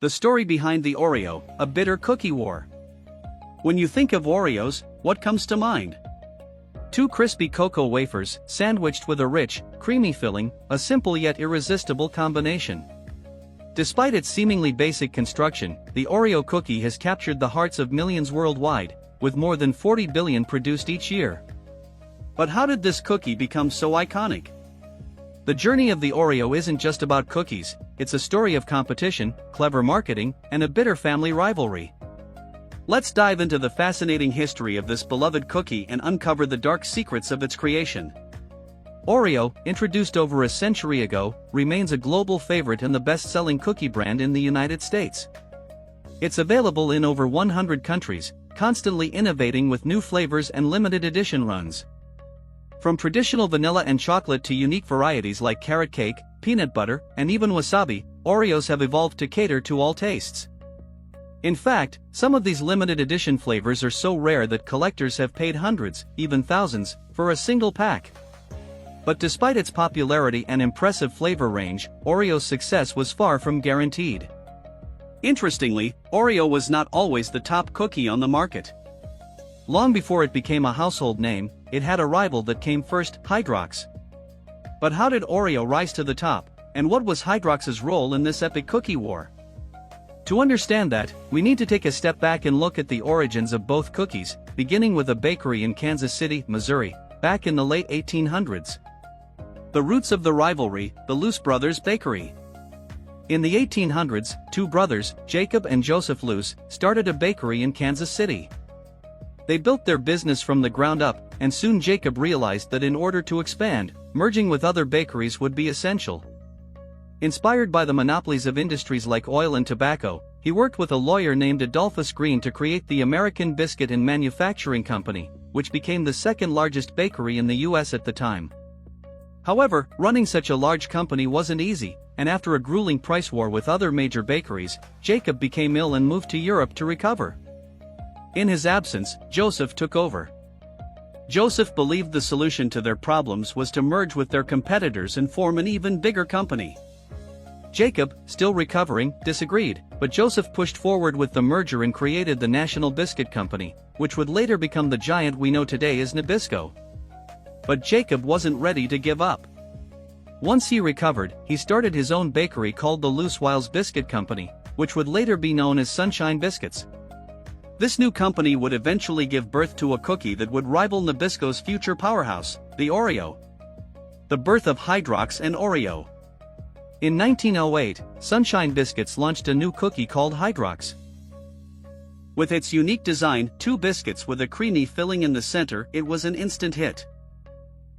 The story behind the Oreo, a bitter cookie war. When you think of Oreos, what comes to mind? Two crispy cocoa wafers, sandwiched with a rich, creamy filling, a simple yet irresistible combination. Despite its seemingly basic construction, the Oreo cookie has captured the hearts of millions worldwide, with more than 40 billion produced each year. But how did this cookie become so iconic? The journey of the Oreo isn't just about cookies, it's a story of competition, clever marketing, and a bitter family rivalry. Let's dive into the fascinating history of this beloved cookie and uncover the dark secrets of its creation. Oreo, introduced over a century ago, remains a global favorite and the best-selling cookie brand in the United States. It's available in over 100 countries, constantly innovating with new flavors and limited edition runs. From traditional vanilla and chocolate to unique varieties like carrot cake, peanut butter, and even wasabi, Oreos have evolved to cater to all tastes. In fact, some of these limited edition flavors are so rare that collectors have paid hundreds, even thousands, for a single pack. But despite its popularity and impressive flavor range, Oreo's success was far from guaranteed. Interestingly, Oreo was not always the top cookie on the market. Long before it became a household name, it had a rival that came first, Hydrox. But how did Oreo rise to the top, and what was Hydrox's role in this epic cookie war? To understand that, we need to take a step back and look at the origins of both cookies, beginning with a bakery in Kansas City, Missouri, back in the late 1800s. The roots of the rivalry, the Luce Brothers Bakery. In the 1800s, two brothers, Jacob and Joseph Luce, started a bakery in Kansas City. They built their business from the ground up, and soon Jacob realized that in order to expand, merging with other bakeries would be essential. Inspired by the monopolies of industries like oil and tobacco, he worked with a lawyer named Adolphus Green to create the American Biscuit and Manufacturing Company, which became the second largest bakery in the U.S. at the time. However, running such a large company wasn't easy, and after a grueling price war with other major bakeries, Jacob became ill and moved to Europe to recover. In his absence, Joseph took over. Joseph believed the solution to their problems was to merge with their competitors and form an even bigger company. Jacob, still recovering, disagreed, but Joseph pushed forward with the merger and created the National Biscuit Company, which would later become the giant we know today as Nabisco. But Jacob wasn't ready to give up. Once he recovered, he started his own bakery called the Luce Biscuit Company, which would later be known as Sunshine Biscuits. This new company would eventually give birth to a cookie that would rival Nabisco's future powerhouse, the Oreo. The birth of Hydrox and Oreo. In 1908, Sunshine Biscuits launched a new cookie called Hydrox. With its unique design, two biscuits with a creamy filling in the center, it was an instant hit.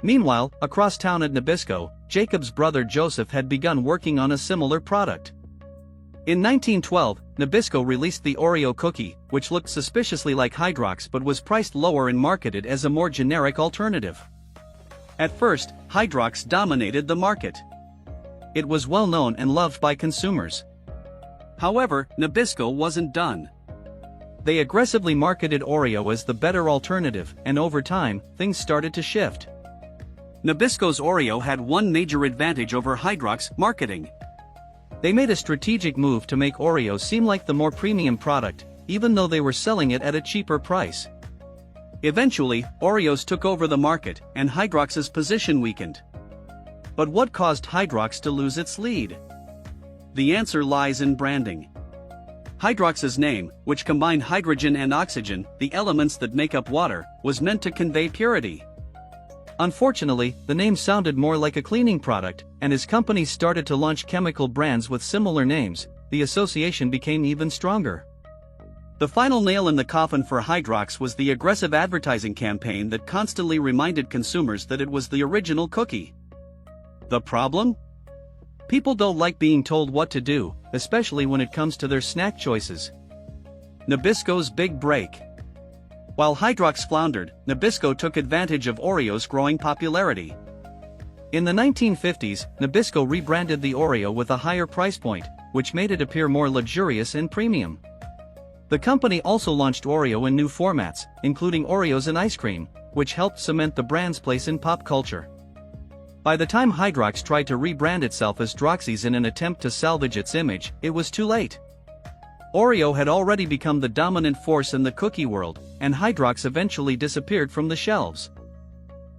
Meanwhile, across town at Nabisco, Jacob's brother Joseph had begun working on a similar product. In 1912, Nabisco released the Oreo cookie, which looked suspiciously like Hydrox but was priced lower and marketed as a more generic alternative. At first, Hydrox dominated the market. It was well known and loved by consumers. However, Nabisco wasn't done. They aggressively marketed Oreo as the better alternative, and over time, things started to shift. Nabisco's Oreo had one major advantage over Hydrox: marketing. They made a strategic move to make Oreo seem like the more premium product, even though they were selling it at a cheaper price. Eventually, Oreos took over the market, and Hydrox's position weakened. But what caused Hydrox to lose its lead? The answer lies in branding. Hydrox's name, which combined hydrogen and oxygen, the elements that make up water, was meant to convey purity. Unfortunately, the name sounded more like a cleaning product, and as companies started to launch chemical brands with similar names, the association became even stronger. The final nail in the coffin for Hydrox was the aggressive advertising campaign that constantly reminded consumers that it was the original cookie. The problem? People don't like being told what to do, especially when it comes to their snack choices. Nabisco's big break. While Hydrox floundered, Nabisco took advantage of Oreo's growing popularity. In the 1950s, Nabisco rebranded the Oreo with a higher price point, which made it appear more luxurious and premium. The company also launched Oreo in new formats, including Oreos and ice cream, which helped cement the brand's place in pop culture. By the time Hydrox tried to rebrand itself as Droxy's in an attempt to salvage its image, it was too late. Oreo had already become the dominant force in the cookie world, and Hydrox eventually disappeared from the shelves.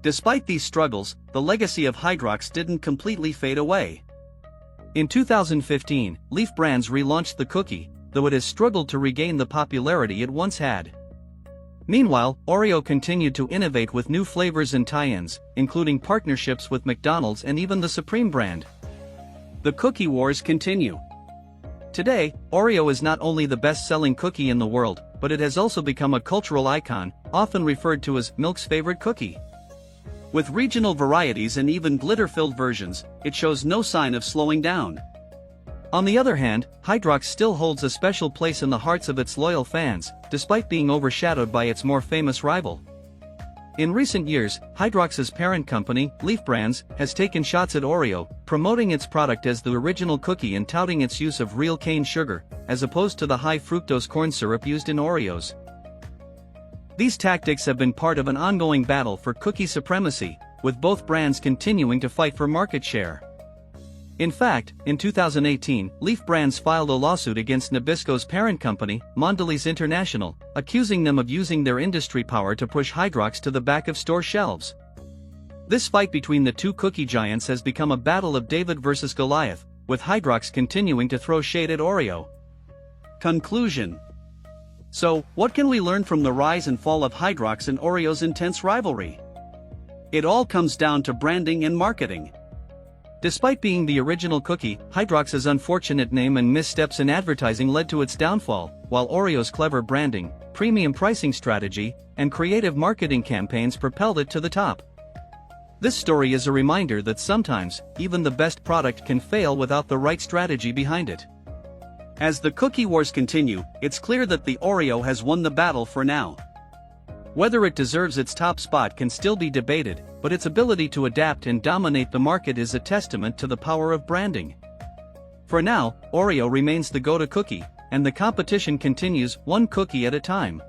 Despite these struggles, the legacy of Hydrox didn't completely fade away. In 2015, Leaf Brands relaunched the cookie, though it has struggled to regain the popularity it once had. Meanwhile, Oreo continued to innovate with new flavors and tie-ins, including partnerships with McDonald's and even the Supreme brand. The cookie wars continue. Today, Oreo is not only the best-selling cookie in the world, but it has also become a cultural icon, often referred to as milk's favorite cookie. With regional varieties and even glitter-filled versions, it shows no sign of slowing down. On the other hand, Hydrox still holds a special place in the hearts of its loyal fans, despite being overshadowed by its more famous rival. In recent years, Hydrox's parent company, Leaf Brands, has taken shots at Oreo, promoting its product as the original cookie and touting its use of real cane sugar, as opposed to the high-fructose corn syrup used in Oreos. These tactics have been part of an ongoing battle for cookie supremacy, with both brands continuing to fight for market share. In fact, in 2018, Leaf Brands filed a lawsuit against Nabisco's parent company, Mondelez International, accusing them of using their industry power to push Hydrox to the back of store shelves. This fight between the two cookie giants has become a battle of David versus Goliath, with Hydrox continuing to throw shade at Oreo. Conclusion. So, what can we learn from the rise and fall of Hydrox and Oreo's intense rivalry? It all comes down to branding and marketing. Despite being the original cookie, Hydrox's unfortunate name and missteps in advertising led to its downfall, while Oreo's clever branding, premium pricing strategy, and creative marketing campaigns propelled it to the top. This story is a reminder that sometimes, even the best product can fail without the right strategy behind it. As the cookie wars continue, it's clear that the Oreo has won the battle for now. Whether it deserves its top spot can still be debated, but its ability to adapt and dominate the market is a testament to the power of branding. For now, Oreo remains the go-to cookie, and the competition continues one cookie at a time.